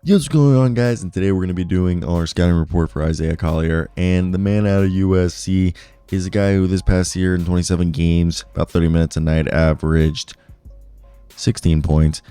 Yo, what's going on, guys? And today we're going to be doing our scouting report for Isaiah Collier. And the man out of USC is a guy who this past year in 27 games, about 30 minutes a night, averaged 16 points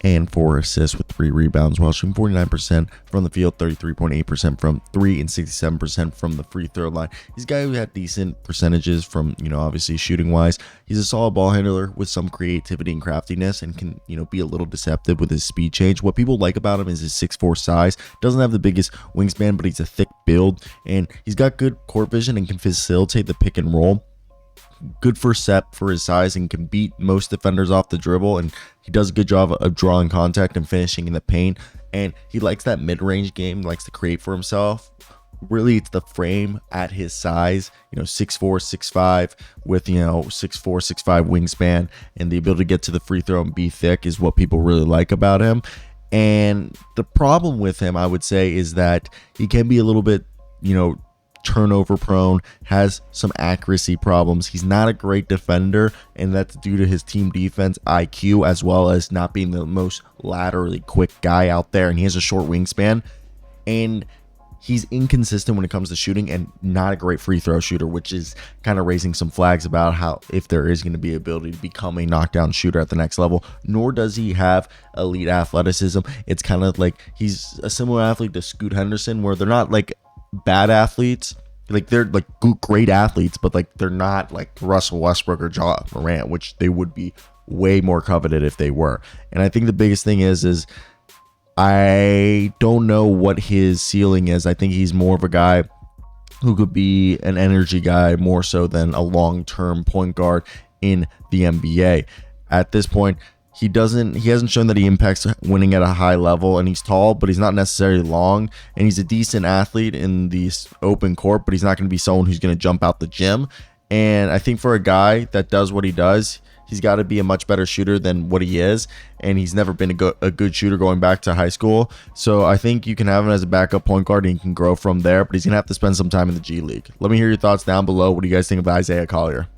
and 4 assists with 3 rebounds, while shooting 49% from the field, 33.8% from 3, and 67% from the free throw line. He's a guy who had decent percentages from, obviously shooting wise. He's a solid ball handler with some creativity and craftiness, and can, be a little deceptive with his speed change. What people like about him is his 6'4" size. Doesn't have the biggest wingspan, but he's a thick build, and he's got good court vision and can facilitate the pick and roll. Good first step for his size, and can beat most defenders off the dribble, and he does a good job of drawing contact and finishing in the paint. And he likes that mid-range game, likes to create for himself. Really, it's the frame at his size, 6'4", 6'5", with 6'4", 6'5" wingspan, and the ability to get to the free throw and be thick is what people really like about him. And the problem with him, I would say, is that he can be a little bit, turnover prone, has some accuracy problems. He's not a great defender, and that's due to his team defense IQ, as well as not being the most laterally quick guy out there. And he has a short wingspan, and he's inconsistent when it comes to shooting, and not a great free throw shooter, which is kind of raising some flags about how, if there is going to be ability to become a knockdown shooter at the next level. Nor does he have elite athleticism. It's kind of like he's a similar athlete to Scoot Henderson, where they're not like bad athletes, like they're like great athletes, but like they're not like Russell Westbrook or Ja Morant, which they would be way more coveted if they were. And I think the biggest thing is I don't know what his ceiling is. I think he's more of a guy who could be an energy guy more so than a long-term point guard in the NBA. At this point, he hasn't shown that he impacts winning at a high level, and he's tall, but he's not necessarily long, and he's a decent athlete in the open court, but he's not going to be someone who's going to jump out the gym. And I think for a guy that does what he does, he's got to be a much better shooter than what he is, and he's never been a good shooter going back to high school. So I think you can have him as a backup point guard, and he can grow from there, but he's going to have to spend some time in the G League. Let me hear your thoughts down below. What do you guys think of Isaiah Collier?